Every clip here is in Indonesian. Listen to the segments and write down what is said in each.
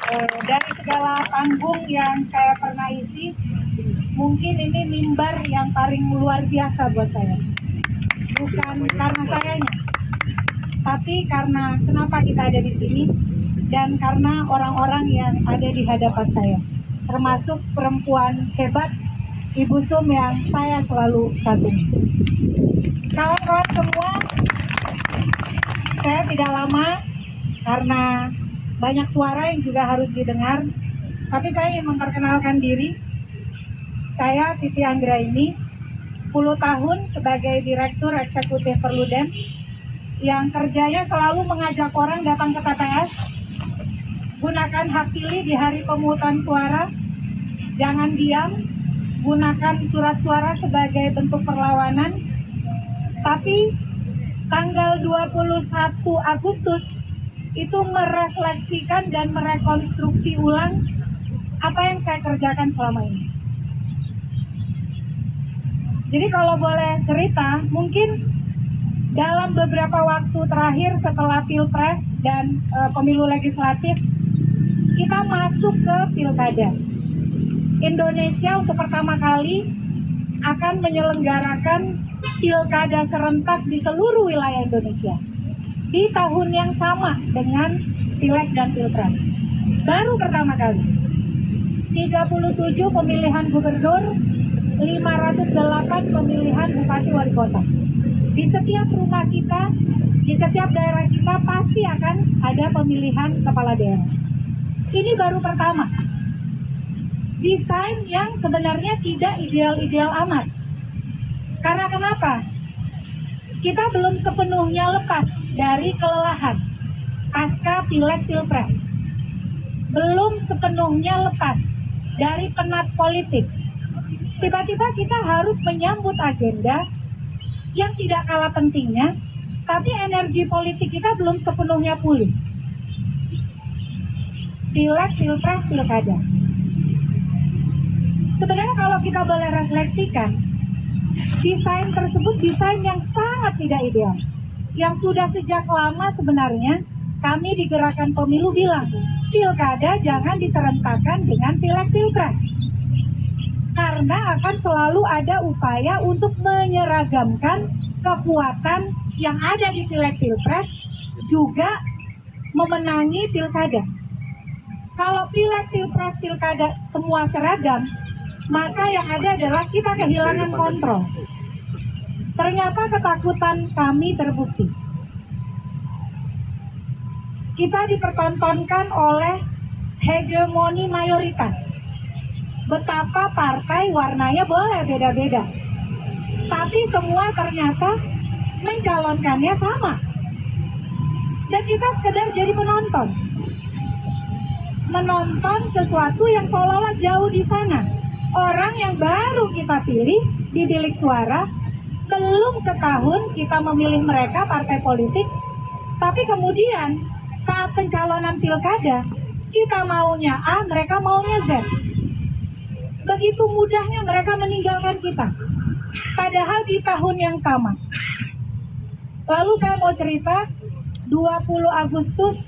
Dari segala panggung yang saya pernah isi, mungkin ini mimbar yang paling luar biasa buat saya. Bukan karena sayanya, tapi karena kenapa kita ada di sini dan karena orang-orang yang ada di hadapan saya, termasuk perempuan hebat, Ibu Sum yang saya selalu kagumi. Kawan-kawan semua, saya tidak lama karena banyak suara yang juga harus didengar, tapi saya ingin memperkenalkan diri. Saya Titi Anggraini, 10 tahun sebagai Direktur Eksekutif Perludem, yang kerjanya selalu mengajak orang datang ke TPS, gunakan hak pilih di hari pemungutan suara, jangan diam, gunakan surat suara sebagai bentuk perlawanan, tapi tanggal 21 Agustus itu merefleksikan dan merekonstruksi ulang apa yang saya kerjakan selama ini. Jadi kalau boleh cerita, mungkin dalam beberapa waktu terakhir setelah Pilpres dan pemilu legislatif, kita masuk ke Pilkada. Indonesia untuk pertama kali akan menyelenggarakan Pilkada serentak di seluruh wilayah Indonesia di tahun yang sama dengan Pileg dan Pilpres. Baru pertama kali. 37 pemilihan gubernur, 508 pemilihan bupati wali kota. Di setiap rumah kita, di setiap daerah kita pasti akan ada pemilihan kepala daerah. Ini baru pertama. Desain yang sebenarnya tidak ideal-ideal amat. Karena kenapa? Kita belum sepenuhnya lepas dari kelelahan pasca Pileg Pilpres. Belum sepenuhnya lepas dari penat politik. Tiba-tiba kita harus menyambut agenda yang tidak kalah pentingnya, tapi energi politik kita belum sepenuhnya pulih. Pileg, Pilpres, Pilkada. Sebenarnya kalau kita boleh refleksikan, desain tersebut desain yang sangat tidak ideal. Yang sudah sejak lama sebenarnya kami di Gerakan Pemilu bilang, Pilkada jangan diserentakkan dengan Pileg Pilpres. Karena akan selalu ada upaya untuk menyeragamkan kekuatan yang ada di Pileg Pilpres juga memenangi Pilkada. Kalau Pileg Pilpres Pilkada semua seragam, maka yang ada adalah kita kehilangan kontrol. Ternyata ketakutan kami terbukti. Kita dipertontonkan oleh hegemoni mayoritas. Betapa partai warnanya boleh beda-beda, tapi semua ternyata mencalonkannya sama. Dan kita sekedar jadi penonton. Menonton sesuatu yang seolah-olah jauh di sana. Orang yang baru kita pilih di bilik suara, belum setahun kita memilih mereka partai politik, tapi kemudian saat pencalonan pilkada, kita maunya A, mereka maunya Z. Begitu mudahnya mereka meninggalkan kita, padahal di tahun yang sama. Lalu saya mau cerita, 20 Agustus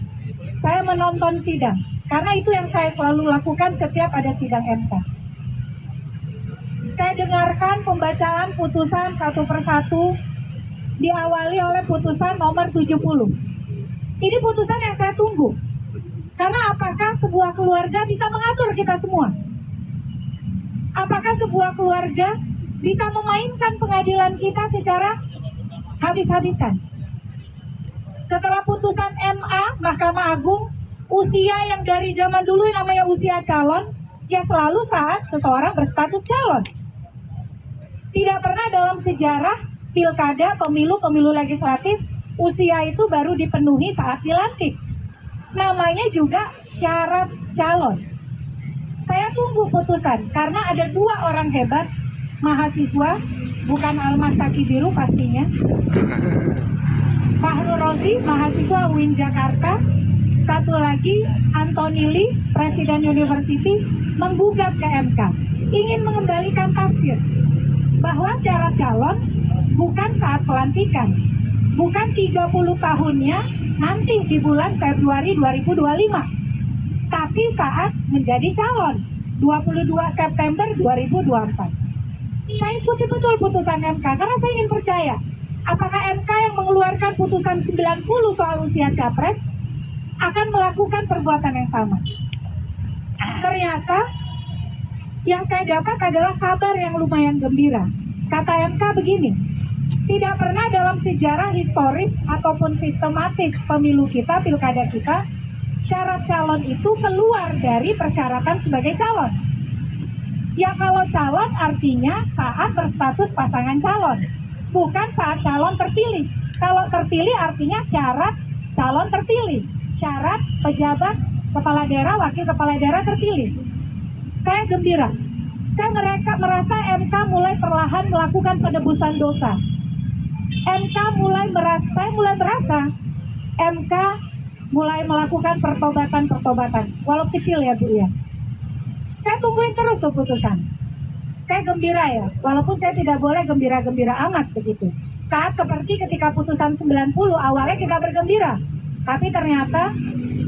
saya menonton sidang, karena itu yang saya selalu lakukan setiap ada sidang MK. Saya dengarkan pembacaan putusan satu persatu, diawali oleh putusan nomor 70. Ini putusan yang saya tunggu. Karena apakah sebuah keluarga bisa mengatur kita semua? Apakah sebuah keluarga bisa memainkan pengadilan kita secara habis-habisan? Setelah putusan MA, Mahkamah Agung, usia yang dari zaman dulu yang namanya usia calon, ya selalu saat seseorang berstatus calon. Tidak pernah dalam sejarah pilkada, pemilu legislatif, usia itu baru dipenuhi saat dilantik. Namanya juga syarat calon. Saya tunggu putusan, karena ada 2 orang hebat, mahasiswa, bukan Almas Kaki Biru pastinya. Fahru Rozi, mahasiswa UIN Jakarta. Satu lagi, Anthony Lee, Presiden University, menggugat ke MK. Ingin mengembalikan tafsir bahwa syarat calon bukan saat pelantikan, bukan 30 tahunnya nanti di bulan Februari 2025, tapi tapi saat menjadi calon 22 September 2024. Saya ikuti betul putusan MK karena saya ingin percaya apakah MK yang mengeluarkan putusan 90 soal usia capres akan melakukan perbuatan yang sama. Ternyata yang saya dapat adalah kabar yang lumayan gembira. Kata MK begini, tidak pernah dalam sejarah historis ataupun sistematis pemilu kita, pilkada kita, syarat calon itu keluar dari persyaratan sebagai calon. Ya kalau calon artinya saat berstatus pasangan calon, bukan saat calon terpilih. Kalau terpilih artinya syarat calon terpilih, syarat pejabat kepala daerah, wakil kepala daerah terpilih. Saya gembira. Saya merasa MK mulai perlahan melakukan penebusan dosa. Saya mulai merasa MK mulai melakukan pertobatan, walau kecil ya Bu ya. Saya tungguin terus tuh putusan. Saya gembira ya, walaupun saya tidak boleh gembira-gembira amat begitu. Saat seperti ketika putusan 90 awalnya kita bergembira, tapi ternyata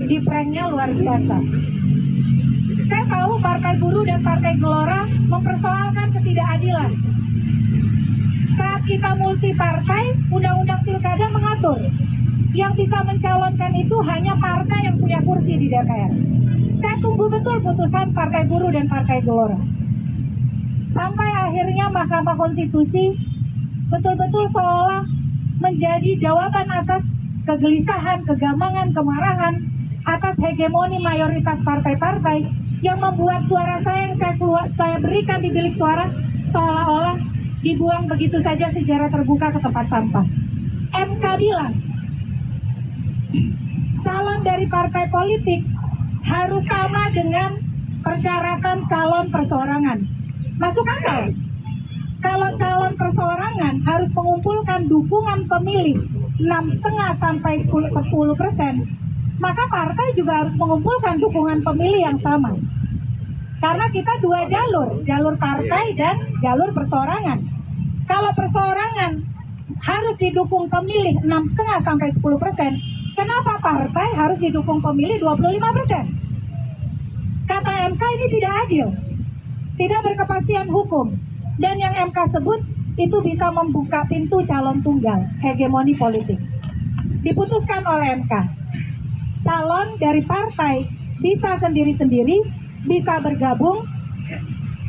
di pranknya luar biasa. Saya tahu Partai Buruh dan Partai Gelora mempersoalkan ketidakadilan. Saat kita multi partai, Undang-Undang Pilkada mengatur yang bisa mencalonkan itu hanya partai yang punya kursi di DPR. Saya tunggu betul putusan Partai Buruh dan Partai Gelora. Sampai akhirnya Mahkamah Konstitusi betul-betul seolah menjadi jawaban atas kegelisahan, kegamangan, kemarahan atas hegemoni mayoritas partai-partai yang membuat suara saya yang saya berikan di bilik suara seolah-olah dibuang begitu saja secara terbuka ke tempat sampah. MK bilang calon dari partai politik harus sama dengan persyaratan calon perseorangan. Masuk akal? Kalau calon perseorangan harus mengumpulkan dukungan pemilih 6,5 sampai 10%, maka partai juga harus mengumpulkan dukungan pemilih yang sama. Karena kita dua jalur partai dan jalur perseorangan. Kalau perseorangan harus didukung pemilih 6,5 sampai 10%, kenapa partai harus didukung pemilih 25%? Kata MK ini tidak adil, tidak berkepastian hukum, dan yang MK sebut itu bisa membuka pintu calon tunggal, hegemoni politik. Diputuskan oleh MK, calon dari partai bisa sendiri-sendiri, bisa bergabung,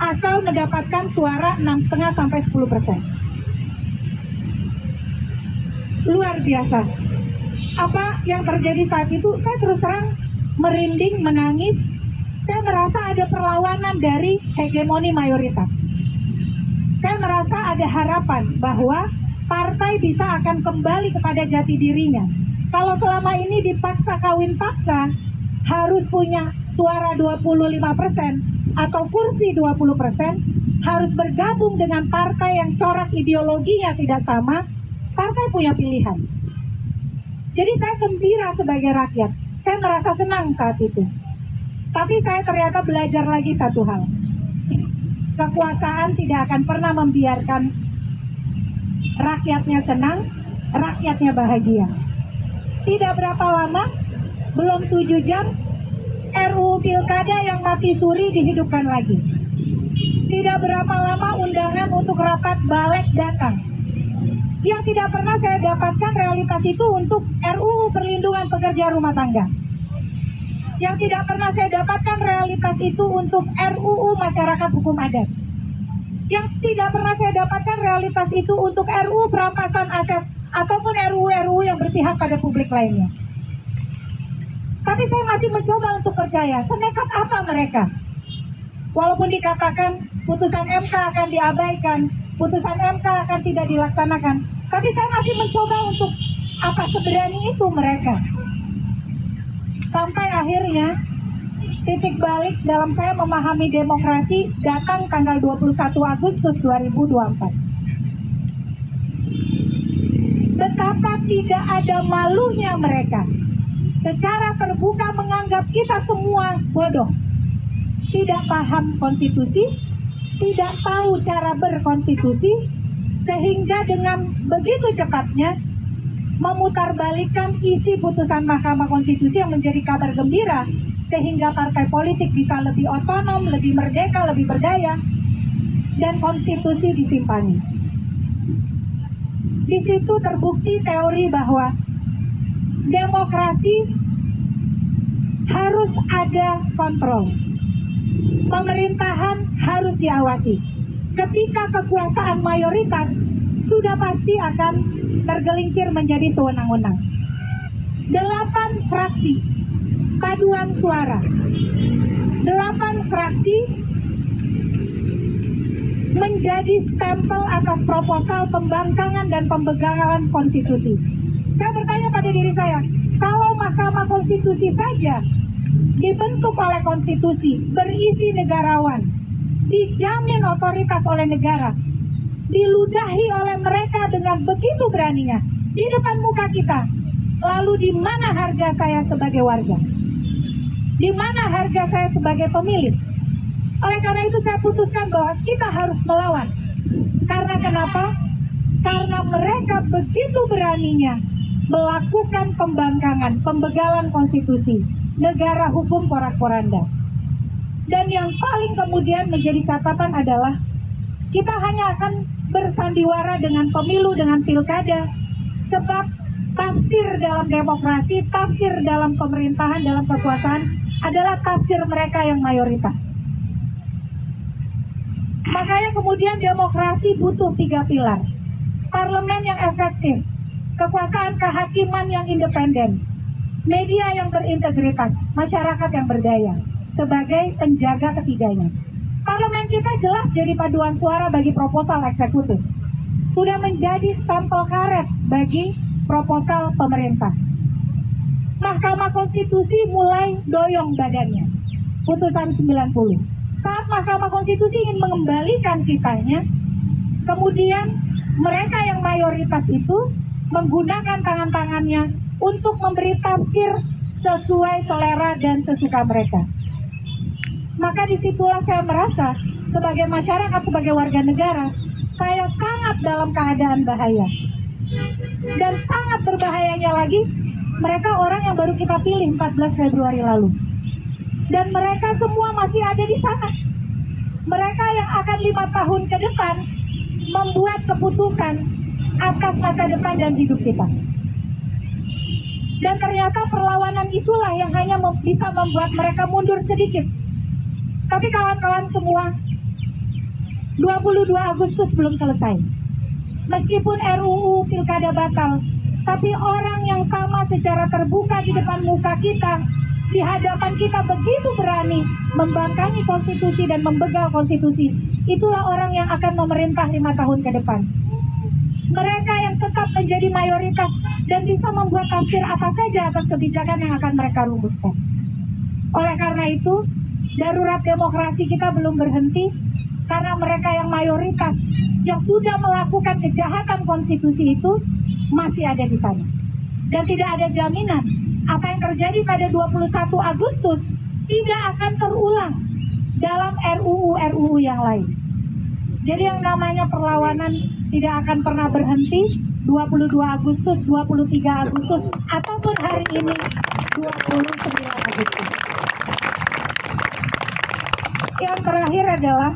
asal mendapatkan suara 6,5 sampai 10%. Luar biasa. Apa yang terjadi saat itu, saya terus terang merinding, menangis. Saya merasa ada perlawanan dari hegemoni mayoritas. Saya merasa ada harapan bahwa partai bisa akan kembali kepada jati dirinya. Kalau selama ini dipaksa kawin paksa, harus punya suara 25% atau kursi 20%, harus bergabung dengan partai yang corak ideologinya tidak sama, partai punya pilihan. Jadi saya gembira sebagai rakyat, saya merasa senang saat itu. Tapi saya ternyata belajar lagi satu hal. Kekuasaan tidak akan pernah membiarkan rakyatnya senang, rakyatnya bahagia. Tidak berapa lama, belum 7 jam, RUU Pilkada yang mati suri dihidupkan lagi. Tidak berapa lama undangan untuk rapat balik datang. Yang tidak pernah saya dapatkan realitas itu untuk RUU Perlindungan Pekerja Rumah Tangga. Yang tidak pernah saya dapatkan realitas itu untuk RUU Masyarakat Hukum Adat. Yang tidak pernah saya dapatkan realitas itu untuk RUU Perampasan Aset ataupun RUU yang berpihak pada publik lainnya. Tapi saya masih mencoba untuk percaya, senekat apa mereka? Walaupun dikatakan putusan MK akan diabaikan, putusan MK akan tidak dilaksanakan, tapi saya masih mencoba untuk apa seberani itu mereka. Sampai akhirnya titik balik dalam saya memahami demokrasi datang tanggal 21 Agustus 2024. Betapa tidak ada malunya mereka secara terbuka menganggap kita semua bodoh, tidak paham konstitusi, tidak tahu cara berkonstitusi, sehingga dengan begitu cepatnya memutarbalikkan isi putusan Mahkamah Konstitusi yang menjadi kabar gembira sehingga partai politik bisa lebih otonom, lebih merdeka, lebih berdaya, dan konstitusi disimpani. Di situ terbukti teori bahwa demokrasi harus ada kontrol. Pemerintahan harus diawasi. Ketika kekuasaan mayoritas, sudah pasti akan tergelincir menjadi sewenang-wenang. 8 fraksi paduan suara, 8 fraksi menjadi stempel atas proposal pembangkangan dan pembegalan konstitusi. Saya bertanya pada diri saya, kalau Mahkamah Konstitusi saja dibentuk oleh konstitusi, berisi negarawan, dijamin otoritas oleh negara, diludahi oleh mereka dengan begitu beraninya di depan muka kita, lalu di mana harga saya sebagai warga? Di mana harga saya sebagai pemilih? Oleh karena itu saya putuskan bahwa kita harus melawan. Karena kenapa? Karena mereka begitu beraninya melakukan pembangkangan, pembegalan konstitusi, negara hukum porak-poranda. Dan yang paling kemudian menjadi catatan adalah kita hanya akan bersandiwara dengan pemilu, dengan pilkada, sebab tafsir dalam demokrasi, tafsir dalam pemerintahan, dalam kekuasaan adalah tafsir mereka yang mayoritas. Makanya kemudian demokrasi butuh 3 pilar. Parlemen yang efektif, kekuasaan kehakiman yang independen, media yang berintegritas, masyarakat yang berdaya sebagai penjaga ketiganya. Parlemen kita jelas jadi paduan suara bagi proposal eksekutif. Sudah menjadi stempel karet bagi proposal pemerintah. Mahkamah Konstitusi mulai doyong badannya. Putusan 90. Saat Mahkamah Konstitusi ingin mengembalikan kitanya, kemudian mereka yang mayoritas itu menggunakan tangan-tangannya untuk memberi tafsir sesuai selera dan sesuka mereka. Maka disitulah saya merasa sebagai masyarakat, sebagai warga negara, saya sangat dalam keadaan bahaya. Dan sangat berbahayanya lagi, mereka orang yang baru kita pilih 14 Februari lalu. Dan mereka semua masih ada di sana. Mereka yang akan 5 tahun ke depan membuat keputusan atas masa depan dan hidup kita. Dan ternyata perlawanan itulah yang hanya bisa membuat mereka mundur sedikit. Tapi kawan-kawan semua, 22 Agustus belum selesai. Meskipun RUU Pilkada batal, tapi orang yang sama secara terbuka di depan muka kita, di hadapan kita begitu berani membangkangi konstitusi dan membegal konstitusi, itulah orang yang akan memerintah 5 tahun ke depan. Mereka yang tetap menjadi mayoritas dan bisa membuat tafsir apa saja atas kebijakan yang akan mereka rumuskan. Oleh karena itu, darurat demokrasi kita belum berhenti karena mereka yang mayoritas yang sudah melakukan kejahatan konstitusi itu masih ada di sana. Dan tidak ada jaminan apa yang terjadi pada 21 Agustus tidak akan terulang dalam RUU yang lain. Jadi yang namanya perlawanan tidak akan pernah berhenti 22 Agustus, 23 Agustus, ataupun hari ini 29 Agustus. Yang terakhir adalah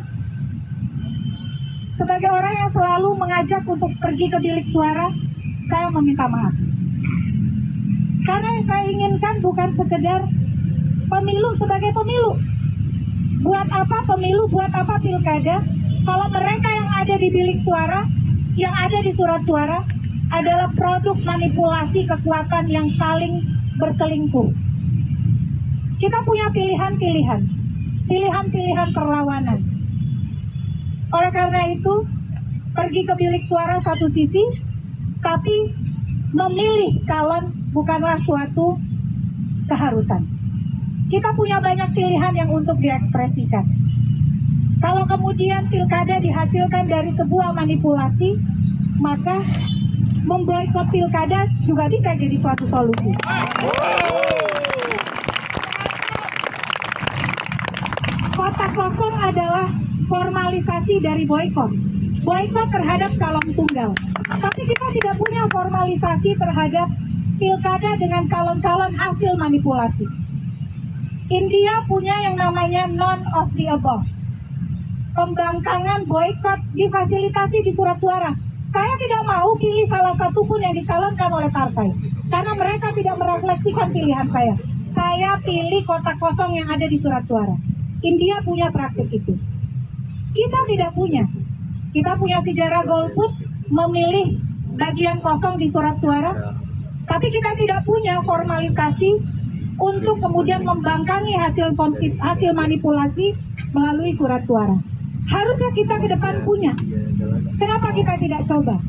sebagai orang yang selalu mengajak untuk pergi ke bilik suara, saya meminta maaf. Karena yang saya inginkan bukan sekedar pemilu sebagai pemilu. Buat apa pemilu, buat apa pilkada, kalau mereka yang ada di bilik suara, yang ada di surat suara, adalah produk manipulasi kekuatan yang saling berselingkuh. Kita punya pilihan-pilihan, pilihan-pilihan perlawanan. Oleh karena itu, pergi ke bilik suara satu sisi, tapi memilih calon bukanlah suatu keharusan. Kita punya banyak pilihan yang untuk diekspresikan. Kalau kemudian pilkada dihasilkan dari sebuah manipulasi, maka memboikot pilkada juga bisa jadi suatu solusi. Kotak kosong adalah formalisasi dari boikot. Boikot terhadap calon tunggal. Tapi kita tidak punya formalisasi terhadap pilkada dengan calon-calon hasil manipulasi. India punya yang namanya none of the above. Pembangkangan, boykot difasilitasi di surat suara. Saya tidak mau pilih salah satu pun yang dicalonkan oleh partai, karena mereka tidak merefleksikan pilihan saya. Saya pilih kotak kosong yang ada di surat suara. India punya praktik itu. Kita tidak punya. Kita punya sejarah golput memilih bagian kosong di surat suara, tapi kita tidak punya formalisasi untuk kemudian membangkangi hasil manipulasi melalui surat suara. Harusnya kita ke depan punya. Kenapa kita tidak coba?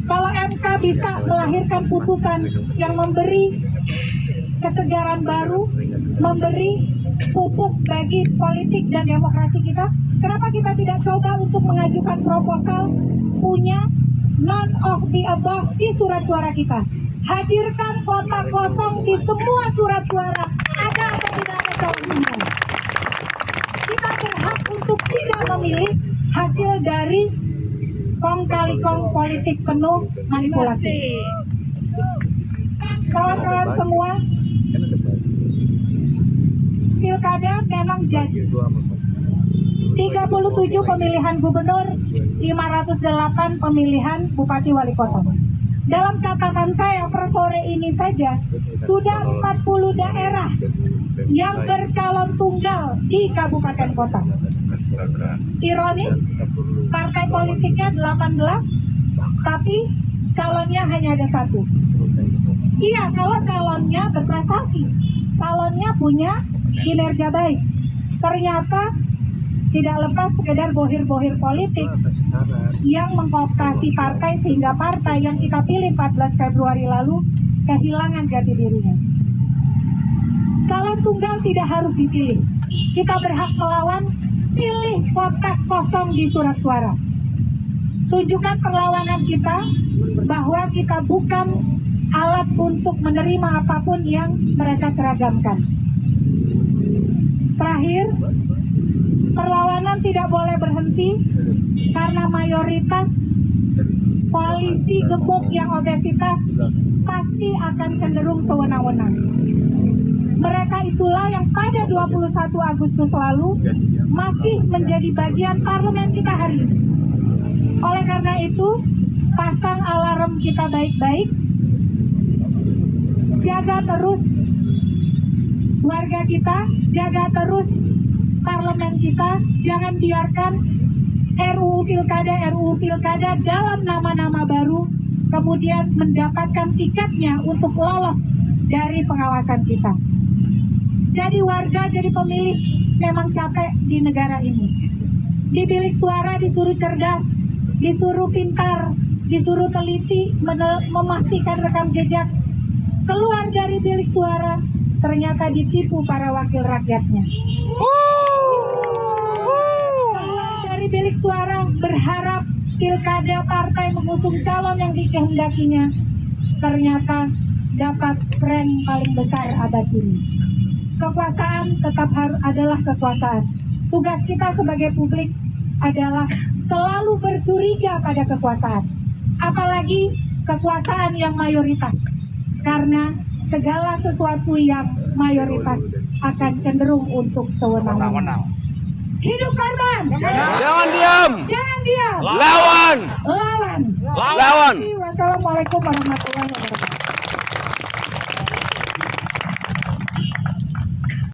Kalau MK bisa melahirkan putusan yang memberi kesegaran baru, memberi pupuk bagi politik dan demokrasi kita, kenapa kita tidak coba untuk mengajukan proposal punya none of the above di surat suara kita? Hadirkan kotak kosong di semua surat suara, ada atau tidak ada calon tunggal. Kita berhak untuk tidak memilih hasil dari kong kali kong politik penuh manipulasi. Kawan-kawan semua, pilkada memang jadi 37 pemilihan gubernur, 508 pemilihan bupati wali kota. Dalam catatan saya per sore ini saja sudah 40 daerah yang bercalon tunggal di kabupaten kota. Ironis, partai politiknya 18, tapi calonnya hanya ada satu. Iya, kalau calonnya berprestasi, calonnya punya kinerja baik, ternyata tidak lepas sekedar bohir-bohir politik yang mengkooptasi partai sehingga partai yang kita pilih 14 Februari lalu kehilangan jati dirinya. Calon tunggal tidak harus dipilih. Kita berhak melawan, pilih kotak kosong di surat suara. Tunjukkan perlawanan kita bahwa kita bukan alat untuk menerima apapun yang mereka seragamkan. Terakhir, perlawanan tidak boleh berhenti karena mayoritas koalisi gemuk yang obesitas pasti akan cenderung sewenang-wenang. Mereka itulah yang pada 21 Agustus lalu masih menjadi bagian parlemen kita hari ini. Oleh karena itu, pasang alarm kita baik-baik, jaga terus warga kita, jaga terus parlemen kita, jangan biarkan RUU Pilkada dalam nama-nama baru kemudian mendapatkan tiketnya untuk lolos dari pengawasan kita. Jadi warga, jadi pemilih memang capek di negara ini. Di bilik suara disuruh cerdas, disuruh pintar, disuruh teliti, memastikan rekam jejak. Keluar dari bilik suara, ternyata ditipu para wakil rakyatnya. Keluar dari bilik suara, berharap pilkada partai mengusung calon yang dikehendakinya, ternyata dapat rank paling besar abad ini. Kekuasaan tetap adalah kekuasaan. Tugas kita sebagai publik adalah selalu bercuriga pada kekuasaan, apalagi kekuasaan yang mayoritas, karena segala sesuatu yang mayoritas akan cenderung untuk sewenang-wenang. Hidup korban! Jangan diam! Jangan diam! Lawan! Lawan! Lawan! Wassalamualaikum warahmatullahi wabarakatuh.